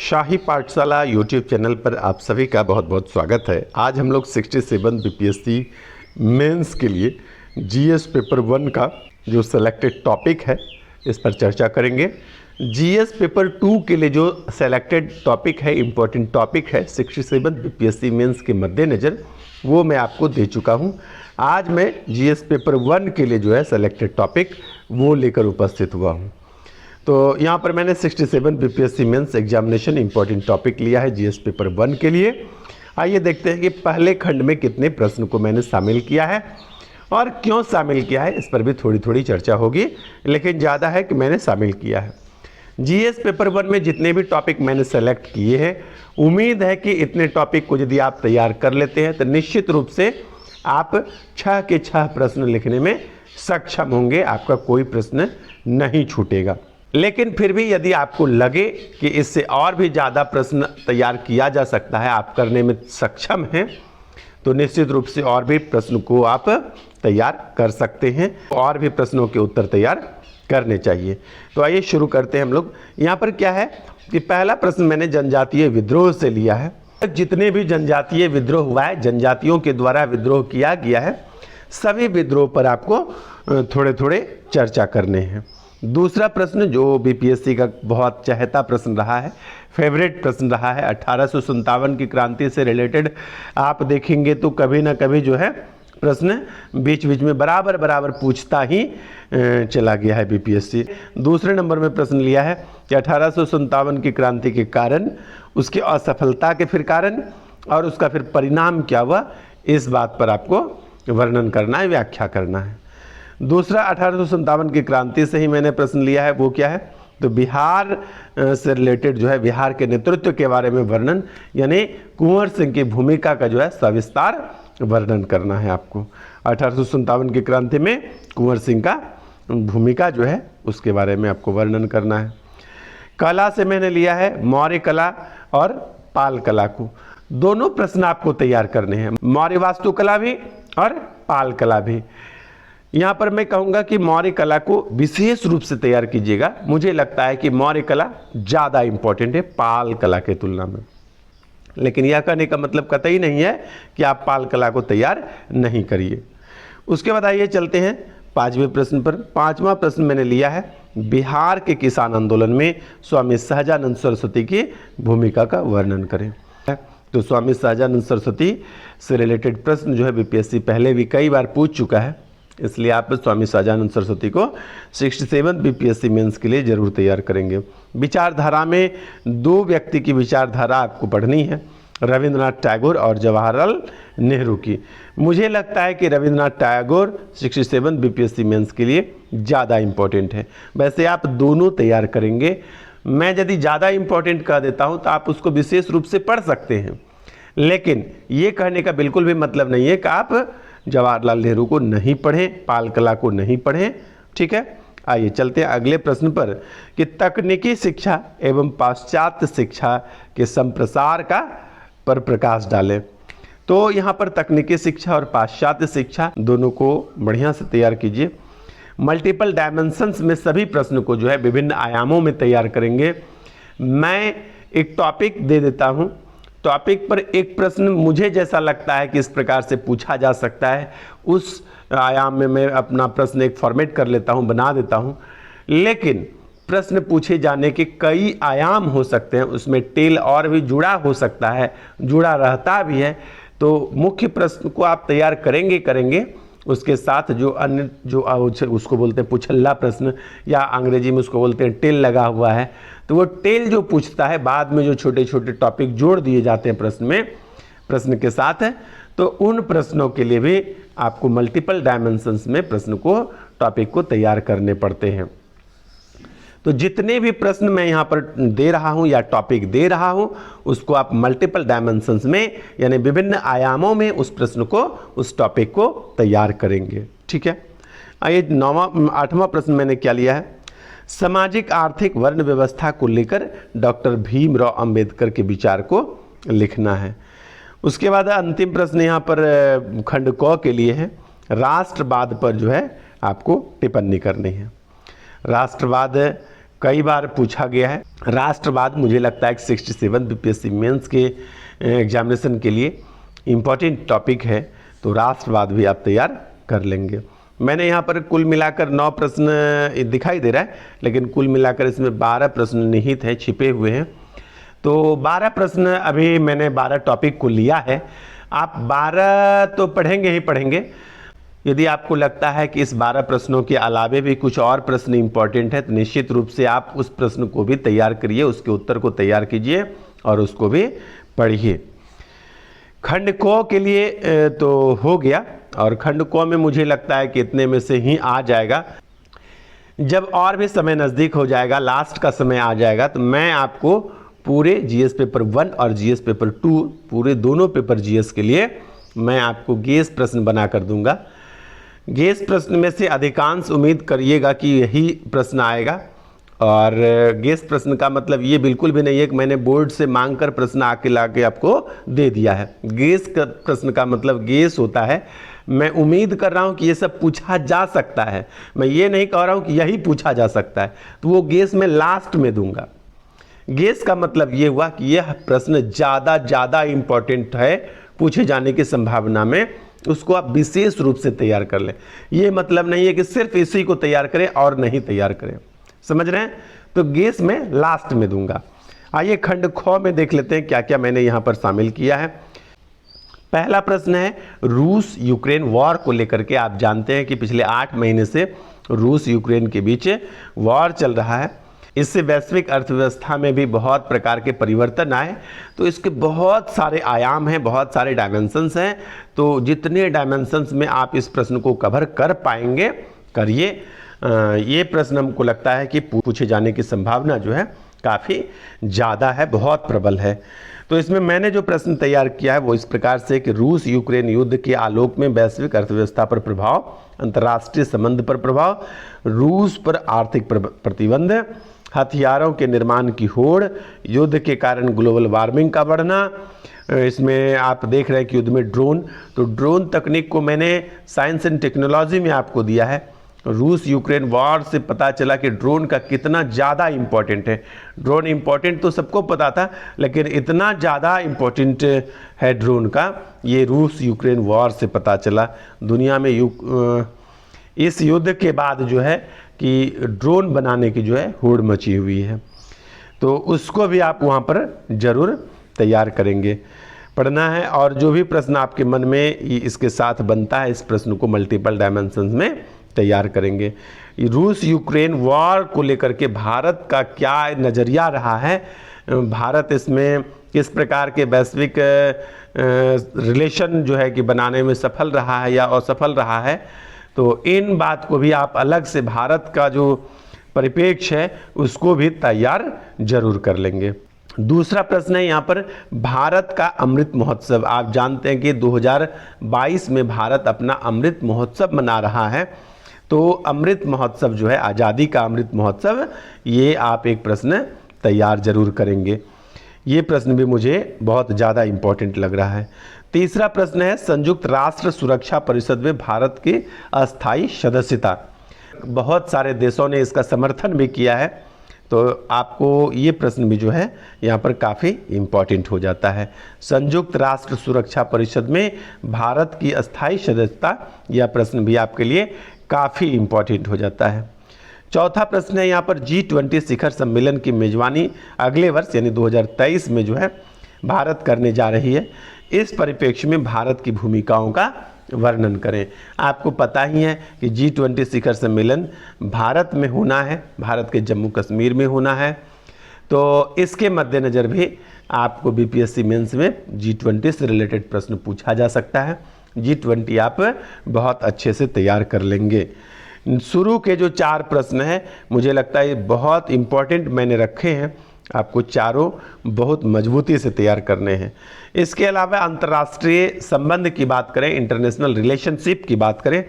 शाही पाठशाला YouTube channel पर आप सभी का बहुत बहुत स्वागत है। आज हम लोग 67 बीपीएससी मेंस के लिए जीएस पेपर 1 का जो सेलेक्टेड टॉपिक है इस पर चर्चा करेंगे। जीएस पेपर 2 के लिए जो सेलेक्टेड टॉपिक है, इम्पोर्टेंट टॉपिक है 67 बीपीएससी मेंस के मद्देनज़र, वो मैं आपको दे चुका हूँ। आज मैं जीएस पेपर 1 के लिए जो है सेलेक्टेड टॉपिक वो लेकर उपस्थित हुआ हूँ। तो यहाँ पर मैंने 67 BPSC mains examination important topic लिया है जीएस पेपर 1 के लिए। आइए देखते हैं कि पहले खंड में कितने प्रश्न को मैंने शामिल किया है और क्यों शामिल किया है, इस पर भी थोड़ी थोड़ी चर्चा होगी, लेकिन ज़्यादा है कि मैंने शामिल किया है। जीएस पेपर 1 में जितने भी टॉपिक मैंने सेलेक्ट किए हैं, उम्मीद है कि इतने टॉपिक को यदि आप तैयार कर लेते हैं तो निश्चित रूप से आप 6 के 6 प्रश्न लिखने में सक्षम होंगे, आपका कोई प्रश्न नहीं छूटेगा। लेकिन फिर भी यदि आपको लगे कि इससे और भी ज़्यादा प्रश्न तैयार किया जा सकता है, आप करने में सक्षम हैं, तो निश्चित रूप से और भी प्रश्न को आप तैयार कर सकते हैं, और भी प्रश्नों के उत्तर तैयार करने चाहिए। तो आइए शुरू करते हैं हम लोग। यहाँ पर क्या है कि पहला प्रश्न मैंने जनजातीय विद्रोह से लिया है। जितने भी जनजातीय विद्रोह हुआ है, जनजातियों के द्वारा विद्रोह किया गया है, सभी विद्रोह पर आपको थोड़े थोड़े चर्चा करने हैं। दूसरा प्रश्न जो बीपीएससी का बहुत चहेता प्रश्न रहा है, फेवरेट प्रश्न रहा है, 1857 की क्रांति से रिलेटेड आप देखेंगे तो कभी ना कभी जो है प्रश्न बीच बीच में बराबर पूछता ही चला गया है बीपीएससी। दूसरे नंबर में प्रश्न लिया है कि 1857 की क्रांति के कारण, उसकी असफलता के फिर कारण और उसका फिर परिणाम क्या हुआ, इस बात पर आपको वर्णन करना है, व्याख्या करना है। दूसरा 1857 की क्रांति से ही मैंने प्रश्न लिया है, वो क्या है, तो बिहार से रिलेटेड जो है बिहार के नेतृत्व के बारे में वर्णन, यानी कुंवर सिंह की भूमिका का जो है सविस्तार वर्णन करना है आपको। 1857 की क्रांति में कुंवर सिंह का भूमिका जो है उसके बारे में आपको वर्णन करना है। कला से मैंने लिया है मौर्य कला और पाल कला को, दोनों प्रश्न आपको तैयार करने हैं, मौर्य वास्तुकला भी और पाल कला भी। यहाँ पर मैं कहूँगा कि मौर्य कला को विशेष रूप से तैयार कीजिएगा। मुझे लगता है कि मौर्य कला ज़्यादा इम्पोर्टेंट है पाल कला के तुलना में, लेकिन यह कहने का मतलब कतई नहीं है कि आप पाल कला को तैयार नहीं करिए। उसके बाद आइए चलते हैं 5वें प्रश्न पर। 5वां प्रश्न मैंने लिया है बिहार के किसान आंदोलन में स्वामी सहजानंद सरस्वती की भूमिका का वर्णन करें। तो स्वामी सहजानंद सरस्वती से रिलेटेड प्रश्न जो है बीपीएससी पहले भी कई बार पूछ चुका है, इसलिए आप स्वामी सहजानंद सरस्वती को 67 बीपीएससी मेंस के लिए जरूर तैयार करेंगे। विचारधारा में 2 व्यक्ति की विचारधारा आपको पढ़नी है, रविंद्रनाथ टैगोर और जवाहरलाल नेहरू की। मुझे लगता है कि रविंद्रनाथ टैगोर 67 बीपीएससी मेंस के लिए ज़्यादा इम्पोर्टेंट है। वैसे आप दोनों तैयार करेंगे, मैं यदि ज़्यादा इम्पोर्टेंट कह देता हूँ तो आप उसको विशेष रूप से पढ़ सकते हैं, लेकिन ये कहने का बिल्कुल भी मतलब नहीं है कि आप जवाहरलाल नेहरू को नहीं पढ़ें, पाल कला को नहीं पढ़ें। ठीक है, आइए चलते हैं अगले प्रश्न पर कि तकनीकी शिक्षा एवं पाश्चात्य शिक्षा के संप्रसार का पर प्रकाश डालें। तो यहाँ पर तकनीकी शिक्षा और पाश्चात्य शिक्षा दोनों को बढ़िया से तैयार कीजिए। मल्टीपल डायमेंशंस में सभी प्रश्न को जो है विभिन्न आयामों में तैयार करेंगे। मैं एक टॉपिक दे देता हूँ, टॉपिक पर एक प्रश्न मुझे जैसा लगता है कि इस प्रकार से पूछा जा सकता है, उस आयाम में मैं अपना प्रश्न एक फॉर्मेट कर लेता हूं, बना देता हूं। लेकिन प्रश्न पूछे जाने के कई आयाम हो सकते हैं, उसमें टेल और भी जुड़ा हो सकता है, जुड़ा रहता भी है। तो मुख्य प्रश्न को आप तैयार करेंगे, उसके साथ जो अन्य जो उसको बोलते हैं पुछल्ला प्रश्न, या अंग्रेजी में उसको बोलते हैं टेल लगा हुआ है, तो वो टेल जो पूछता है, बाद में जो छोटे छोटे टॉपिक जोड़ दिए जाते हैं प्रश्न में, प्रश्न के साथ है, तो उन प्रश्नों के लिए भी आपको मल्टीपल डायमेंशंस में प्रश्न को, टॉपिक को तैयार करने पड़ते हैं। तो जितने भी प्रश्न मैं यहाँ पर दे रहा हूँ या टॉपिक दे रहा हूँ, उसको आप मल्टीपल डायमेंशंस में यानी विभिन्न आयामों में उस प्रश्न को, उस टॉपिक को तैयार करेंगे। ठीक है, आइए 8वां प्रश्न मैंने क्या लिया है, सामाजिक आर्थिक वर्ण व्यवस्था को लेकर डॉक्टर भीमराव अंबेडकर के विचार को लिखना है। उसके बाद अंतिम प्रश्न यहाँ पर खंड क के लिए है, राष्ट्रवाद पर जो है आपको टिप्पणी करनी है। राष्ट्रवाद कई बार पूछा गया है। राष्ट्रवाद मुझे लगता है कि 67 बीपीएससी मेंस के एग्जामिनेशन के लिए इम्पॉर्टेंट टॉपिक है, तो राष्ट्रवाद भी आप तैयार कर लेंगे। मैंने यहाँ पर कुल मिलाकर 9 प्रश्न दिखाई दे रहा है, लेकिन कुल मिलाकर इसमें 12 प्रश्न निहित हैं, छिपे हुए हैं। तो 12 प्रश्न अभी मैंने 12 टॉपिक को लिया है। आप 12 तो पढ़ेंगे ही पढ़ेंगे। यदि आपको लगता है कि इस 12 प्रश्नों के अलावे भी कुछ और प्रश्न इंपॉर्टेंट है, तो निश्चित रूप से आप उस प्रश्न को भी तैयार करिए, उसके उत्तर को तैयार कीजिए और उसको भी पढ़िए। खंड क के लिए तो हो गया, और खंड क में मुझे लगता है कि इतने में से ही आ जाएगा। जब और भी समय नज़दीक हो जाएगा, लास्ट का समय आ जाएगा, तो मैं आपको पूरे जीएस पेपर 1 और जीएस पेपर 2, पूरे दोनों पेपर जीएस के लिए मैं आपको गेस प्रश्न बना कर दूंगा। गेस प्रश्न में से अधिकांश उम्मीद करिएगा कि यही प्रश्न आएगा, और गेस प्रश्न का मतलब ये बिल्कुल भी नहीं है कि मैंने बोर्ड से मांगकर प्रश्न आके लाके आपको दे दिया है। गेस का प्रश्न का मतलब गेस होता है, मैं उम्मीद कर रहा हूँ कि ये सब पूछा जा सकता है, मैं ये नहीं कह रहा हूँ कि यही पूछा जा सकता है, तो वो गेस मैं लास्ट में दूंगा। गेस का मतलब ये हुआ कि यह प्रश्न ज़्यादा इम्पॉर्टेंट है, पूछे जाने की संभावना में, उसको आप विशेष रूप से तैयार कर लें। ये मतलब नहीं है कि सिर्फ इसी को तैयार करें और नहीं तैयार करें, समझ रहे हैं? तो गेस में लास्ट में दूंगा। आइए खंड ख में देख लेते हैं क्या क्या मैंने यहाँ पर शामिल किया है। पहला प्रश्न है रूस यूक्रेन वॉर को लेकर के। आप जानते हैं कि पिछले 8 महीने से रूस यूक्रेन के बीच वॉर चल रहा है। इससे वैश्विक अर्थव्यवस्था में भी बहुत प्रकार के परिवर्तन आए, तो इसके बहुत सारे आयाम हैं, बहुत सारे डायमेंशंस हैं। तो जितने डायमेंशंस में आप इस प्रश्न को कवर कर पाएंगे करिए। ये प्रश्न हमको लगता है कि पूछे जाने की संभावना जो है काफ़ी ज़्यादा है, बहुत प्रबल है। तो इसमें मैंने जो प्रश्न तैयार किया है वो इस प्रकार से कि रूस यूक्रेन युद्ध के आलोक में वैश्विक अर्थव्यवस्था पर प्रभाव, अंतर्राष्ट्रीय संबंध पर प्रभाव, रूस पर आर्थिक प्रतिबंध, हथियारों के निर्माण की होड़, युद्ध के कारण ग्लोबल वार्मिंग का बढ़ना। इसमें आप देख रहे हैं कि युद्ध में ड्रोन, तो ड्रोन तकनीक को मैंने साइंस एंड टेक्नोलॉजी में आपको दिया है। रूस यूक्रेन वॉर से पता चला कि ड्रोन का कितना ज़्यादा इम्पोर्टेंट है। ड्रोन इम्पोर्टेंट तो सबको पता था, लेकिन इतना ज़्यादा इम्पोर्टेंट है ड्रोन का, ये रूस यूक्रेन वॉर से पता चला। दुनिया में इस युद्ध के बाद जो है कि ड्रोन बनाने की जो है होड़ मची हुई है, तो उसको भी आप वहाँ पर ज़रूर तैयार करेंगे, पढ़ना है। और जो भी प्रश्न आपके मन में इसके साथ बनता है, इस प्रश्न को मल्टीपल डायमेंशंस में तैयार करेंगे। रूस यूक्रेन वॉर को लेकर के भारत का क्या नज़रिया रहा है, भारत इसमें किस प्रकार के वैश्विक रिलेशन जो है कि बनाने में सफल रहा है या असफल रहा है, तो इन बात को भी आप अलग से भारत का जो परिप्रेक्ष्य है उसको भी तैयार जरूर कर लेंगे। दूसरा प्रश्न है यहाँ पर भारत का अमृत महोत्सव। आप जानते हैं कि 2022 में भारत अपना अमृत महोत्सव मना रहा है, तो अमृत महोत्सव जो है, आज़ादी का अमृत महोत्सव, ये आप एक प्रश्न तैयार जरूर करेंगे। ये प्रश्न भी मुझे बहुत ज़्यादा इम्पोर्टेंट लग रहा है। तीसरा प्रश्न है संयुक्त राष्ट्र सुरक्षा परिषद में भारत की अस्थायी सदस्यता। बहुत सारे देशों ने इसका समर्थन भी किया है, तो आपको ये प्रश्न भी जो है यहाँ पर काफ़ी इम्पोर्टेंट हो जाता है। संयुक्त राष्ट्र सुरक्षा परिषद में भारत की अस्थायी सदस्यता, यह प्रश्न भी आपके लिए काफ़ी इम्पोर्टेंट हो जाता है। चौथा प्रश्न है यहाँ पर G20 शिखर सम्मेलन की मेजबानी अगले वर्ष यानी 2023 में जो है भारत करने जा रही है। इस परिप्रेक्ष्य में भारत की भूमिकाओं का वर्णन करें। आपको पता ही है कि G20 शिखर सम्मेलन भारत में होना है, भारत के जम्मू कश्मीर में होना है, तो इसके मद्देनज़र भी आपको बीपीएससी मेंस में G20 से रिलेटेड प्रश्न पूछा जा सकता है। G20 आप बहुत अच्छे से तैयार कर लेंगे। शुरू के जो 4 प्रश्न हैं, मुझे लगता है ये बहुत इम्पोर्टेंट मैंने रखे हैं, आपको चारों बहुत मजबूती से तैयार करने हैं। इसके अलावा अंतर्राष्ट्रीय संबंध की बात करें, इंटरनेशनल रिलेशनशिप की बात करें,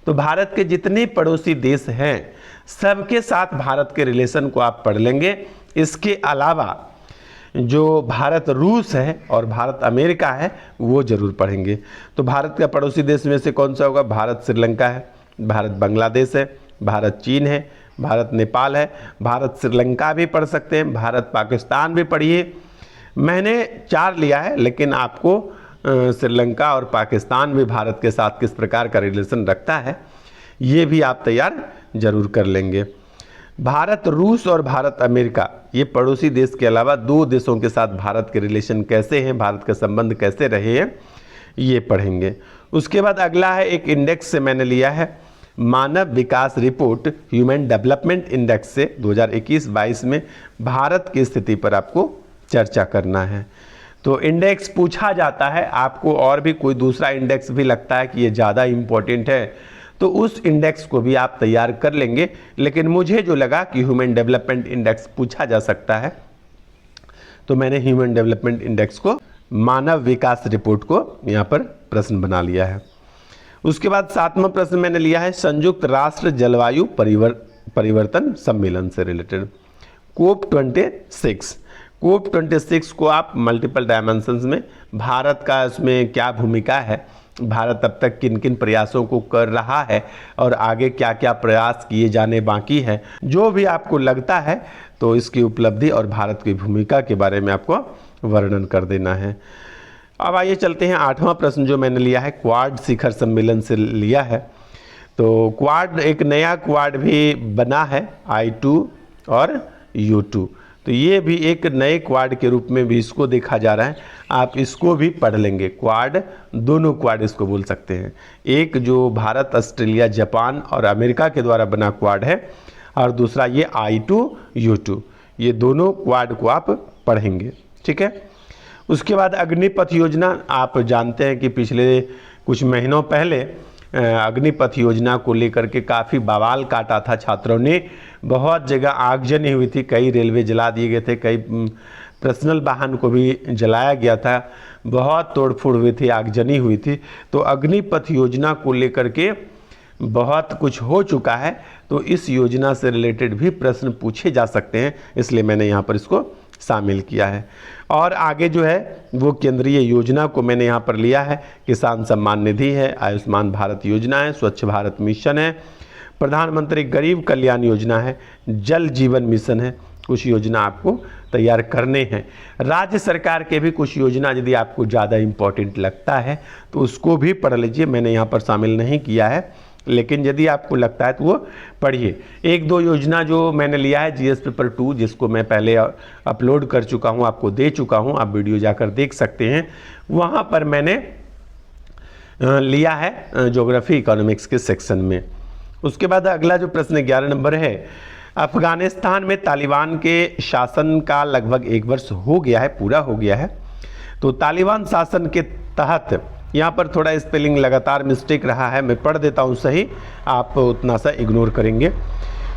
तो भारत के जितने पड़ोसी देश हैं सबके साथ भारत के रिलेशन को आप पढ़ लेंगे। इसके अलावा जो भारत रूस है और भारत अमेरिका है वो जरूर पढ़ेंगे। तो भारत का पड़ोसी देश में से कौन सा होगा? भारत श्रीलंका है, भारत बांग्लादेश है, भारत चीन है, भारत नेपाल है, भारत श्रीलंका भी पढ़ सकते हैं, भारत पाकिस्तान भी पढ़िए। मैंने 4 लिया है, लेकिन आपको श्रीलंका और पाकिस्तान भी भारत के साथ किस प्रकार का रिलेशन रखता है ये भी आप तैयार जरूर कर लेंगे। भारत रूस और भारत अमेरिका ये पड़ोसी देश के अलावा 2 देशों के साथ भारत के रिलेशन कैसे हैं, भारत के संबंध कैसे रहे हैं, ये पढ़ेंगे। उसके बाद अगला है एक इंडेक्स से मैंने लिया है मानव विकास रिपोर्ट ह्यूमन डेवलपमेंट इंडेक्स से 2021-22 में भारत की स्थिति पर आपको चर्चा करना है। तो इंडेक्स पूछा जाता है, आपको और भी कोई दूसरा इंडेक्स भी लगता है कि ये ज़्यादा इम्पोर्टेंट है तो उस इंडेक्स को भी आप तैयार कर लेंगे, लेकिन मुझे जो लगा कि ह्यूमन डेवलपमेंट इंडेक्स पूछा जा सकता है तो मैंने ह्यूमन डेवलपमेंट इंडेक्स को मानव विकास रिपोर्ट को यहाँ पर प्रश्न बना लिया है। उसके बाद 7वां प्रश्न मैंने लिया है संयुक्त राष्ट्र जलवायु परिवर्तन सम्मेलन से रिलेटेड COP26 को आप मल्टीपल डायमेंशंस में भारत का इसमें क्या भूमिका है, भारत अब तक किन किन प्रयासों को कर रहा है और आगे क्या क्या प्रयास किए जाने बाकी है, जो भी आपको लगता है तो इसकी उपलब्धि और भारत की भूमिका के बारे में आपको वर्णन कर देना है। अब आइए चलते हैं 8वां प्रश्न जो मैंने लिया है क्वाड शिखर सम्मेलन से लिया है। तो क्वाड एक नया क्वाड भी बना है I2 और U2, तो ये भी एक नए क्वाड के रूप में भी इसको देखा जा रहा है, आप इसको भी पढ़ लेंगे। क्वाड, दोनों क्वाड इसको बोल सकते हैं, एक जो भारत, ऑस्ट्रेलिया, जापान और अमेरिका के द्वारा बना क्वाड है और दूसरा ये I2 U2, ये दोनों क्वाड को आप पढ़ेंगे, ठीक है। उसके बाद अग्निपथ योजना, आप जानते हैं कि पिछले कुछ महीनों पहले अग्निपथ योजना को लेकर के काफ़ी बवाल काटा था छात्रों ने, बहुत जगह आगजनी हुई थी, कई रेलवे जला दिए गए थे, कई पर्सनल वाहन को भी जलाया गया था, बहुत तोड़फोड़ हुई थी, आगजनी हुई थी। तो अग्निपथ योजना को लेकर के बहुत कुछ हो चुका है, तो इस योजना से रिलेटेड भी प्रश्न पूछे जा सकते हैं, इसलिए मैंने यहाँ पर इसको शामिल किया है। और आगे जो है वो केंद्रीय योजना को मैंने यहाँ पर लिया है, किसान सम्मान निधि है, आयुष्मान भारत योजना है, स्वच्छ भारत मिशन है, प्रधानमंत्री गरीब कल्याण योजना है, जल जीवन मिशन है, कुछ योजना आपको तैयार करने हैं। राज्य सरकार के भी कुछ योजना यदि आपको ज़्यादा इम्पोर्टेंट लगता है तो उसको भी पढ़ लीजिए, मैंने यहाँ पर शामिल नहीं किया है, लेकिन यदि आपको लगता है तो वो पढ़िए। 1-2 योजना जो मैंने लिया है GS पेपर 2, जिसको मैं पहले अपलोड कर चुका हूँ, आपको दे चुका हूँ, आप वीडियो जाकर देख सकते हैं, वहाँ पर मैंने लिया है ज्योग्राफी इकोनॉमिक्स के सेक्शन में। उसके बाद अगला जो प्रश्न 11 नंबर है, अफगानिस्तान में तालिबान के शासन का लगभग 1 वर्ष हो गया है, पूरा हो गया है। तो तालिबान शासन के तहत, यहाँ पर थोड़ा स्पेलिंग लगातार मिस्टेक रहा है, मैं पढ़ देता हूँ सही, आप उतना सा इग्नोर करेंगे।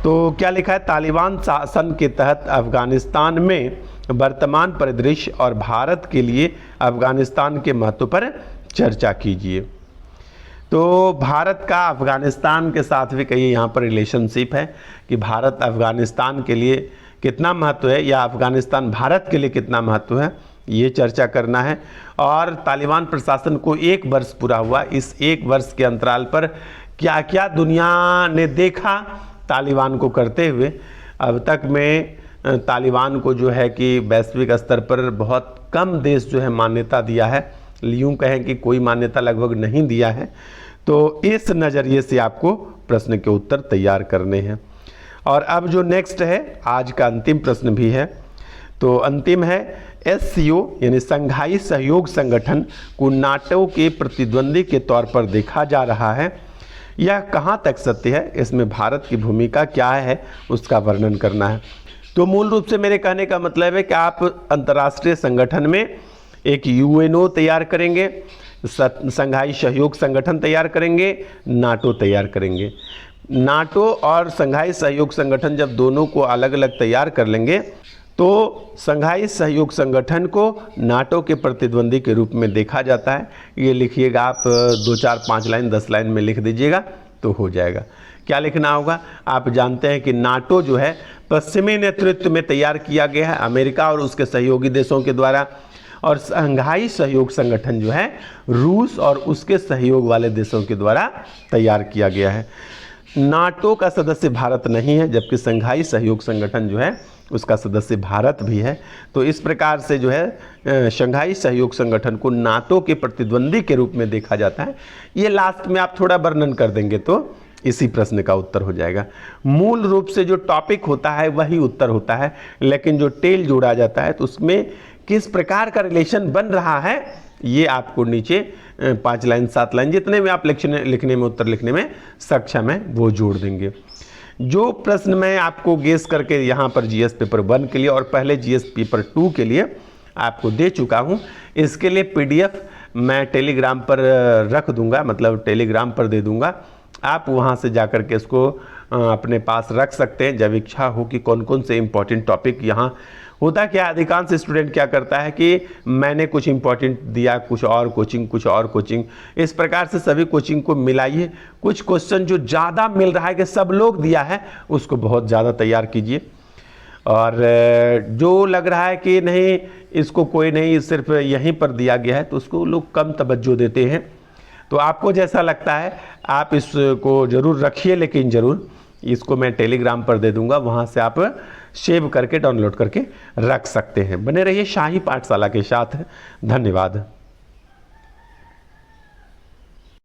तो क्या लिखा है, तालिबान शासन के तहत अफगानिस्तान में वर्तमान परिदृश्य और भारत के लिए अफगानिस्तान के महत्व पर चर्चा कीजिए। तो भारत का अफगानिस्तान के साथ भी कई यहाँ पर रिलेशनशिप है कि भारत अफगानिस्तान के लिए कितना महत्व है या अफगानिस्तान भारत के लिए कितना महत्व है, ये चर्चा करना है। और तालिबान प्रशासन को 1 वर्ष पूरा हुआ, इस 1 वर्ष के अंतराल पर क्या क्या दुनिया ने देखा तालिबान को करते हुए। अब तक में तालिबान को जो है कि वैश्विक स्तर पर बहुत कम देश जो है मान्यता दिया है, यूँ कहें कि कोई मान्यता लगभग नहीं दिया है। तो इस नज़रिए से आपको प्रश्न के उत्तर तैयार करने हैं। और अब जो नेक्स्ट है, आज का अंतिम प्रश्न भी है, तो अंतिम है SCO यानी संघाई सहयोग संगठन को नाटो के प्रतिद्वंदी के तौर पर देखा जा रहा है, यह कहाँ तक सत्य है, इसमें भारत की भूमिका क्या है, उसका वर्णन करना है। तो मूल रूप से मेरे कहने का मतलब है कि आप अंतर्राष्ट्रीय संगठन में एक UNO तैयार करेंगे, संघाई सहयोग संगठन तैयार करेंगे, नाटो तैयार करेंगे। नाटो और संघाई सहयोग संगठन जब दोनों को अलग अलग तैयार कर लेंगे तो संघाई सहयोग संगठन को नाटो के प्रतिद्वंदी के रूप में देखा जाता है। ये लिखिएगा आप, 2, 4, 5 लाइन 10 लाइन में लिख दीजिएगा तो हो जाएगा। क्या लिखना होगा, आप जानते हैं कि नाटो जो है पश्चिमी नेतृत्व में तैयार किया गया है, अमेरिका और उसके सहयोगी देशों के द्वारा, और संघाई सहयोग संगठन जो है रूस और उसके सहयोग वाले देशों के द्वारा तैयार किया गया है। नाटो का सदस्य भारत नहीं है, जबकि संघाई सहयोग संगठन जो है उसका सदस्य भारत भी है। तो इस प्रकार से जो है संघाई सहयोग संगठन को नाटो के प्रतिद्वंदी के रूप में देखा जाता है। ये लास्ट में आप थोड़ा वर्णन कर देंगे तो इसी प्रश्न का उत्तर हो जाएगा। मूल रूप से जो टॉपिक होता है वही उत्तर होता है, लेकिन जो टेल जोड़ा जाता है तो उसमें किस प्रकार का रिलेशन बन रहा है ये आपको नीचे 5 लाइन 7 लाइन जितने में आप लिखने में उत्तर लिखने में सक्षम है वो जोड़ देंगे। जो प्रश्न मैं आपको गेस करके यहाँ पर जीएस पेपर 1 के लिए और पहले जीएस पेपर 2 के लिए आपको दे चुका हूँ, इसके लिए पीडीएफ मैं टेलीग्राम पर रख दूंगा, मतलब टेलीग्राम पर दे दूंगा। आप वहाँ से जा कर के इसको अपने पास रख सकते हैं जब इच्छा हो कि कौन कौन से इम्पोर्टेंट टॉपिक यहाँ होता क्या। अधिकांश स्टूडेंट क्या करता है कि मैंने कुछ इंपॉर्टेंट दिया, कुछ और कोचिंग, इस प्रकार से सभी कोचिंग को मिलाइए। कुछ क्वेश्चन जो ज़्यादा मिल रहा है कि सब लोग दिया है उसको बहुत ज़्यादा तैयार कीजिए, और जो लग रहा है कि नहीं इसको कोई नहीं सिर्फ यहीं पर दिया गया है तो उसको लोग कम तवज्जो देते हैं। तो आपको जैसा लगता है आप इसको ज़रूर रखिए, लेकिन ज़रूर इसको मैं टेलीग्राम पर दे दूंगा, वहाँ से आप सेव करके डाउनलोड करके रख सकते हैं। बने रहिए शाही पाठशाला के साथ। धन्यवाद।